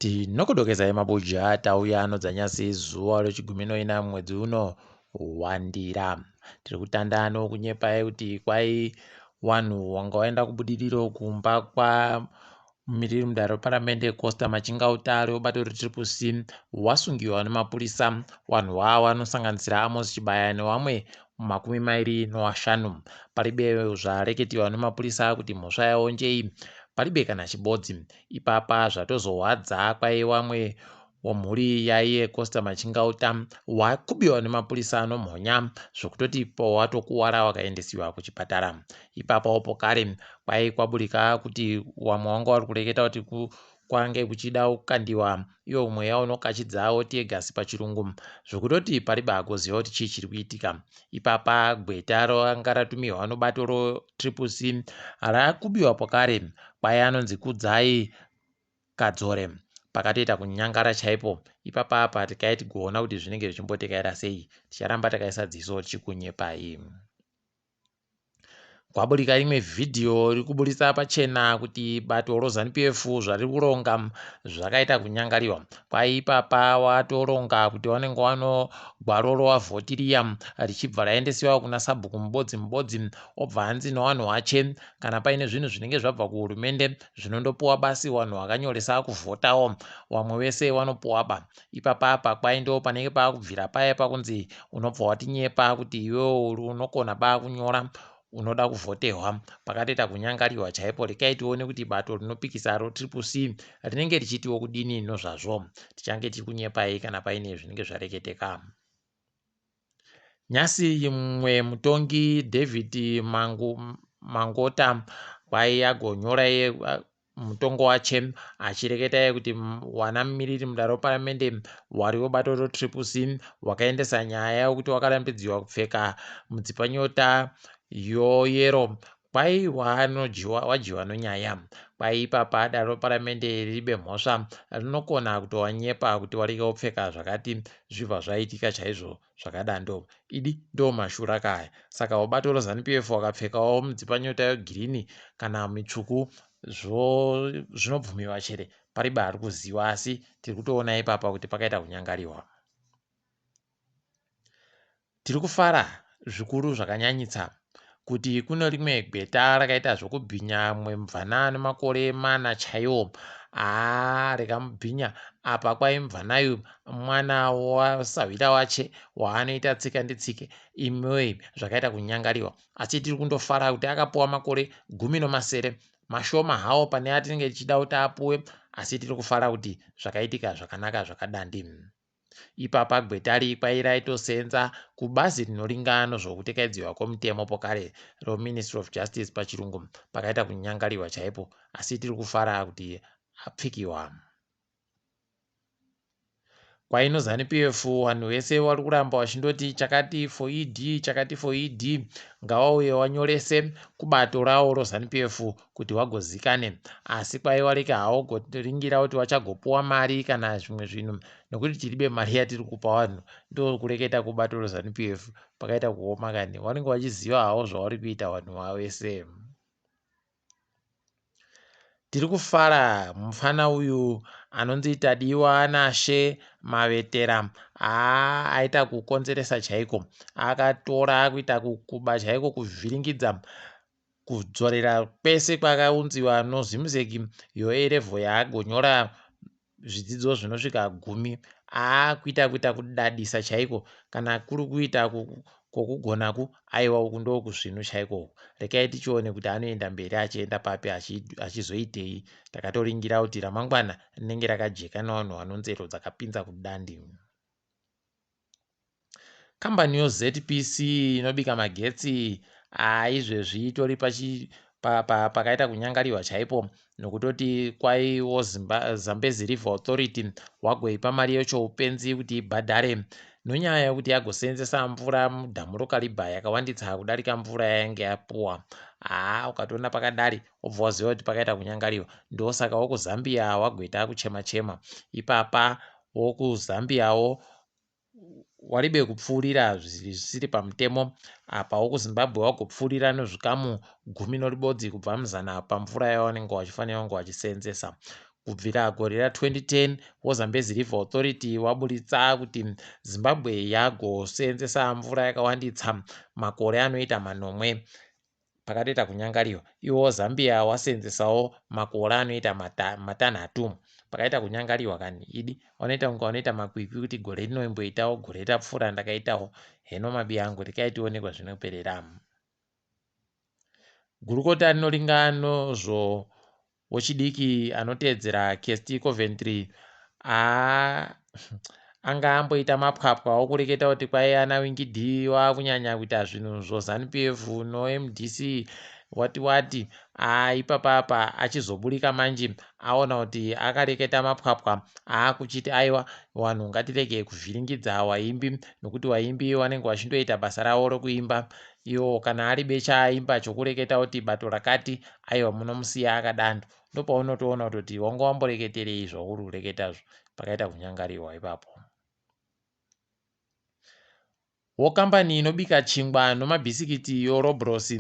Tinokudokezai mabuja tauya dzanyasi zuva rechiguminoina mwedzi uno waNdira. Tiri kutanda kunyepai kuti kwai wanhu wanga waenda kuBudiriro kumba kwamumiriri mudare weparamende Costa Machingautare webato reTriple wasungiwa nemapurisa. Wanhu ava vanosanganisira Amos Chibaya newamwe 25. Paribe zvareketiwa nemapurisa kuti mhosva yavo njei, paribe kana chibodzi. Ipapa zvatozohwadza kwai wamwe wemhuri yaiye Costa Machingauta wakubiwa nemapurisa anomhonya zvokutoti watokuwara wakaendesiwa kuchipatara. Ipapo kare kwai kwaburika kuti wamwe wanga vari kureketa kuti kwange kuchida kukandiwa iwo mweya unokachidza otie gasi pachirungu, zvokutoti paribe agoziva kuti chii chiri kuitika. Ipapa gweta ranga ratumirwa nobato reTriple rakubiwa pokare kwai anonzi kudzai kadzore, pakatoita kunyangara chaipo. Ipapa apa tikaiti kuona kuti zvinenge zvichimbotekaira sei, ticharamba takaisa dziso tichikunyepai. Kwaburika rimwe vhidhiyo riri kuburisa pachena kuti bato roZANU-PF zvari kuronga zvakaita kunyangariwa. Kwai ipapa watoronga kuti wanenge wano gwaro roavhotiriya richibva raendesiwa kuna sabhuku mubodzi obva anzi newanhu wache kana paine zvinhu zvinenge zvabva kuhurumende zvinondopuwa basi wanhu wakanyoresa kuvhotawo, wamwe wese wanopuwa ba. Ipapa apa kwai ndo panenge pakubvira paya pakunzi unobva watinyepa kuti iwewo unogona ba kunyora unoda kuvhoterwa. Pakatoita kunyangariwa chaipo. Rekai tione kuti bato rinopikisa roTriple rinenge richitiwo kudini nozvazvo. Tichange tiri kunyepai kana paine zvinenge zvareketeka. Nyasi imwe mutongi David Mangota kwai agonyora iye mutongo wache achireketa kuti wana mumiriri mudare weparamende wari webato reTriple wakaendesa nyaya yokuti wakarambidziwa kupfeka mudzipanyota yero kwai wajiwa nonyaya. Kwai ipapa dare reparamende riribe mhosva rinokona kutowanyepa kuti warega kupfeka zvakati zvibva zvaitika chaizvo zvakadando. Idi ndo mashura kaya. Saka wabato roZANU-PF wakapfekawo mudzipanyota yegirini kana mitsvuku zvinobvumiwa chere, paribe ari kuziva, asi tiri kutoona ipapa kuti pakaita kunyangariwa. Tiri kufara zvikuru zvakanyanyisa kuti kuno rimwe gweta rakaita zvokubhinya mumwe mubvana nemakore 4 chaiwo rekamubhinya. Apa kwai mubvanayu mwana wasavhira wache waanoita tsika ndetsike. Imwe zvakaita kunyangariwa, asi tiri kundofara kuti akapuwa makore 17, mashoma hawo pane atinenge tichida kuti apuwe, asi tiri kufara kuti zvakaitika zvakanaka zvakadandi. Ipapa gwetari kwai raitosenza kubazi rinoringa nezvokutekaidziwa kwemutemo pokare roMinistry of Justice pachirungu. Pakaita kunyangariwa chaipo, asi tiri kufara kuti apfikiwa. Kwai noZANU-PF wanhu wese vari kuramba wachindoti chakati for ED ngawauye wanyorese kubato rawo roZANU-PF kuti wagozikane, asi kwai wareka hawo kuringira kuti wachagopuwa mari kana zvimwe zvinhu, nokuti tiribe mari yatiri kupa wanhu. Ndo kureketa kubato roZANU-PF pakaita kuoma kani, vanenge vachiziva hawo zvavari kuita wanhu wavo wese. Tiri kufara mufana uyu anonzi Tadiwa Nashe Mavetera aita kukonzeresa chaiko, akatora kuita kukuba chaiko, kuvhiringidza kudzorera kwese kwakaunziwa noZimuzeki yo-A-level yaagonyora zvidzidzo zvinosvika 10 kuita kudadisa chaiko, kana kuri kuita kokugonaku aiwa uku ndo kuzvinu chaiko. Rekai tichione kuti anoenda mberi achienda papi achizoitei. Takatoringira kuti ramangwana rinenge rakajeka nevanhu vanonzero dzakapinza kudandi. Kambani yoZPC inobika magetsi izvezvi itori pakaita kunyangariwa chaipo, nokutoti kwaiwo Zambezi River Authority wagoipa mari yacho upenzi kuti ibhadhare nonyaya yokuti yagoseenzesa mvura mudhamu roKariba yakawanditsa kudarika mvura yainge yapuwa. Ukatoona pakadari obva waziva kuti pakaita kunyangariwa. Ndosaka wokuZambia wagweta kuchema. Ipapa wokuZambiawo waribe kupfuurira zvisiri pamutemo. Apa wokuZimbabwe wagopfuurira nezvikamu 10 kubva muzana pamvura yavanenge vachifanira kunge vachiseenzesa. kubvira gore ra2010 wozambezi river authority waburitsa kuti Zimbabwe yagoseenzesa mvura yakawanditsa makore anoita manomwe pakatoita kunyangariwa. Iwo Zambia waseenzesawo makore anoita matanhatu pakaita kunyangariwa kani idi wanoita kunge wanoita makwikwi kuti gore rinoimboitawo gore rapfuura ndakaitawo heno mabi angu rikaitiwonekwa zvinoperera. Gurukota rinoringanozvo wechidiki anoteedzera KST Coventry anga amboita mapwapwa okureketa kuti kwai ana wingidi wakunyanya kuita zvinhu zvoZANU-PF noMDC wati ipapapa achizoburika manje aona kuti akareketa mapwapwa akuchiti aiwa vanhu ngatirege kuvhiringidza waimbi nokuti waimbi wanenge wachindoita basa ravo rokuimba. Iyo kana ari becha aimba chokureketa kuti bato rakati aiwa munomusiya akadando ndopaunotoona kuti wanga wamboreketerei zvauri kureketazvo pakaita kunyangariwa ipapo. Wokambani inobika chingwa nomabhisikiti yoRobros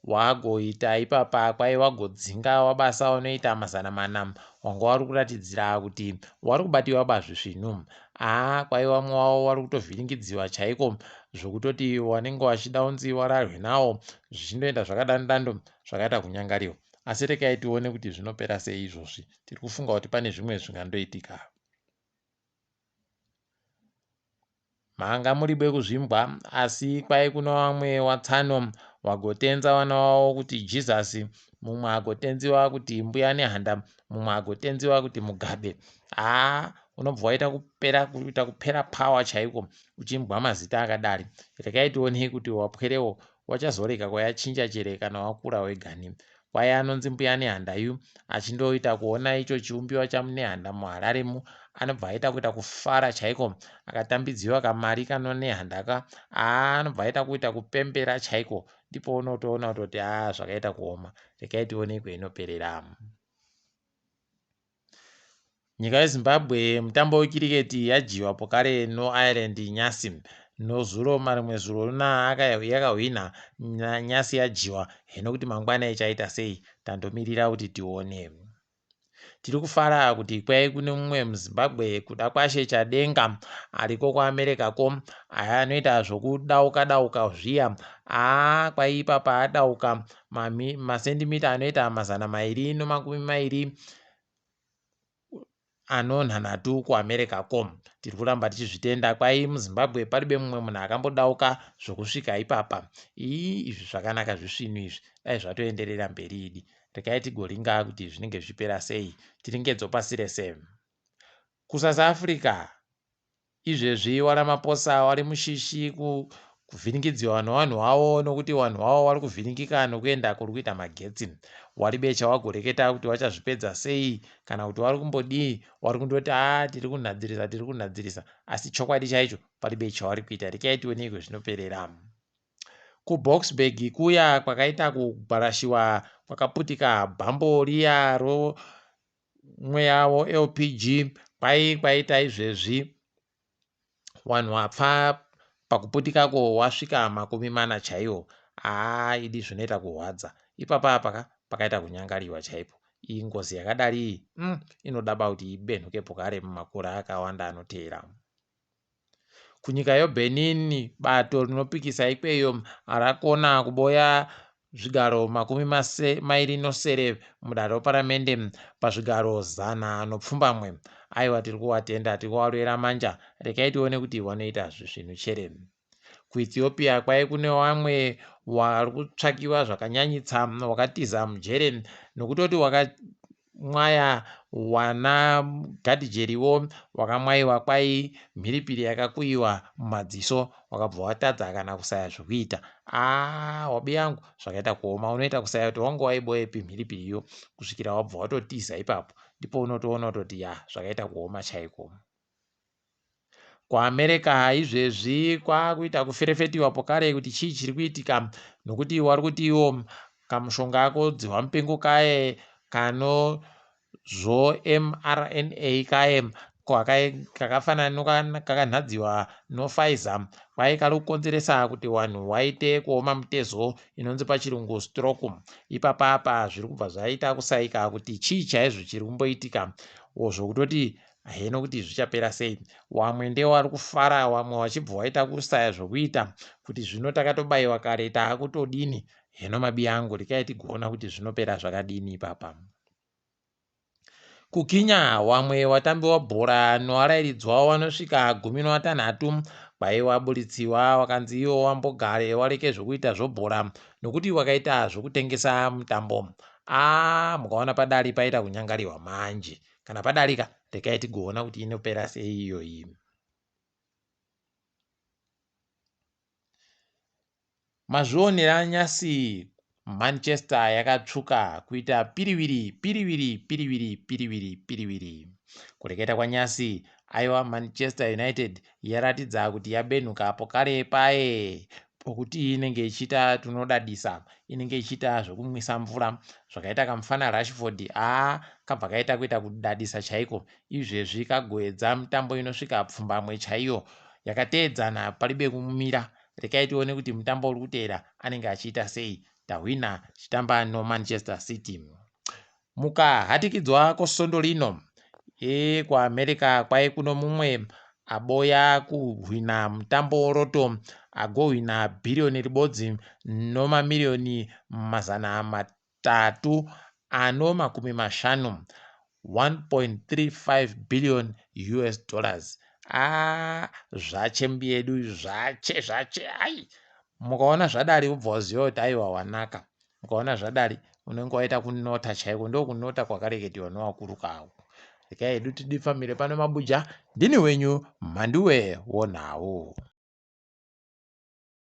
wagoita ipapa kwai wagodzinga wabasa unoita 400 wanga wari kuratidzira kuti wari kubatiwa bazvisvinhu kwai vamwe wavo wari kutovhiringidziwa chaiko zvokutoti wanenge wachida unzi wararwe nawo zvichindoenda zvakadandando zvakaita kunyangariwa. Asi rekai tione kuti zvinopera sei izvozvi. Tiri kufunga kuti pane zvimwe zvingandoitika. Manga muribe kuzvimbwa asi kwai kuno vamwe watsano wagotenza vana wavo kuti Jesus, mumwe agotenziwa kuti mbuya nehanda, mumwe agotenziwa kuti Mugabe. Unobva waita kupera pawa chaiko uchimbwa mazita akadari. Rekai tionei kuti wapwerewo wachazoreka kwayachinja chere kana wakura wegani. Kwai anonzi mbuya nehandayu achindoita kuona icho chiumbiwa chamunehanda muHararemu anobva aita kuita kufara chaiko akatambidziwa kamari kano nehandaka anobva aita kuita kupembera chaiko ndipo unotoona kuti zvakaita kuoma. Rekai tione kwainoperera. Nyika yeZimbabwe mutambo wekiriketi yajiwa pokare noIreland nyasi. Nozuro marimwe zuro runa yakahwina nyasi yajiwa. Heno kuti mangwana ichaita sei tandomirira kuti tione. Tiri kufara kuti kwai kune mumwe muZimbabwe kuda kwashecha denga ariko kuAmerica ko anoita zvokudauka dauka zviya kwai ipapa adauka masentimita anoita 220 anonhanhatu kuAmerica ko. Tiri kuramba tichizvitenda kwai muZimbabwe paribe mumwe munhu akambodauka zvokusvika ipapa. Izvi zvakanaka zvisvinu izvi dai zvatoenderera mberi idi. Rekai tigoringa kuti zvinenge zvipera sei. Tiringedzo pasi rese. KuSouth Africa izvezvi waRamaphosa wari mushishi kuvhiringidziwa nevanhu vavo nokuti vanhu vavo vari kuvhiringika nokuenda kuri kuita magetsi. Wari becha wagoreketa kuti wachazvipedza sei kana kuti wari kumbodii, wari kundoti tiri kunadzirisa asi chokwadi chaicho pari becha wari kuita. Rekai tionei kwezvinoperera. KuBoksburg kuya kwakaita kugwarashiwa kwakaputika bhambo riya romwe yavo LPG kwaita izvezvi wanhu wapfa pakuputikako wasvika 40 chaiwo. Idi zvinoita kuhwadza. Ipapa pakaita kunyangariwa chaipo. Iyi ngozi yakadari inodaba kuti ibenhuke pokare mumakore akawanda anoteera. Kunyika yeBenin bato rinopikisa ikweyo rakona kuboya zvigaro 29 mudanho reparamende pazvigaro 100. Aiwa tiri kuvatenda, tiri kuvarwera manja. Rekai tione kuti vanoita zvinhu chere. KuEthiopia kwai kune vamwe vari kutsvakiwa zvakanyanyitsa wakatiza mujere nokutoti wakamwaya wana gadhijeriwo wakamwaiwa kwai mhiripiri yakakuyiwa mumadziso wakabva watadza kana kusaya zvokuita. Wabi yangu zvakaita kuoma. Unoita kusaya kuti wanga waiboyepi mhiripiriyo kusvikira wabva watotiza ipapo ndipo unotoona kuti zvakaita kuoma chaiko. KuAmerica izvezvi kwakuita kuferefetiwa pokare kuti chii chiri kuitika nokuti wari kuti iwo kamushonga kodzihwa mupengo kaye kanozvo mRNA kaye kakafanana kakanhadziwa noPfizer kwai kari kukonzeresa kuti vanhu vaite kuoma mutezo inonzi pachirungu stroke. Ipapapa zviri kubva zvaita kusaika kuti chii chaizvo chiri kumboitika, zvokutoti haino kuti zvichapera sei. Vamwe ndevo vari kufara, vamwe vachibva vaita kusaya zvokuita kuti zvino takatobaiwa kare taakutodini. Hino mabi angu rekai tigoona kuti zvinopera zvakadini ipapa. Kukinya vamwe vatambi vabhora novarayiridzwa vanosvika 16 kwai vabulitsiwa vakanzi ivo vambogare vareke zvokuita zvobhora nokuti vakaita zvokutengesa mutambo. Mukaona padare paita kunyangariwa manje, kana padarika rekai tigoona kuti inopera sei iyoyi. Mazvionera nyasi Manchester yakatsvuka kuita piriviri. Kureketa kwanyasi, aiwa Manchester United yaratidza kuti yabenhuka apo kare paye pokuti inenge ichita tunodadisa, inenge ichita zvokumwisa mvura zvakaita kamufana Rashford kabva kaita kuita kudadisa chaiko. Izvezvi kagoedza mutambo inosvika pfumbamwe chaiyo yakateedzana paribe kumira. Rekai tione kuti mutambo uri kuteera anenge achiita sei. Tahwina chitamba noManchester City. Mukahatikidzwa kosondo rino kuAmerica kwai kuno mumwe aboya kuhwina mutambo roto agohwina bhiriyoni ribodzi nomamiliyoni 350 $1.35 billion. Zvachembi yedu zvache ai. Mukaona zvadari ubva uziva kuti aiwa wanaka. Mukaona zvadari unenge waita kunota chaiko, ndo kunota kwakareketiwa novakuru kavo. Rekai hedu tidifamire pano mabuja. Ndini wenyu Mhanduwe WeNhau.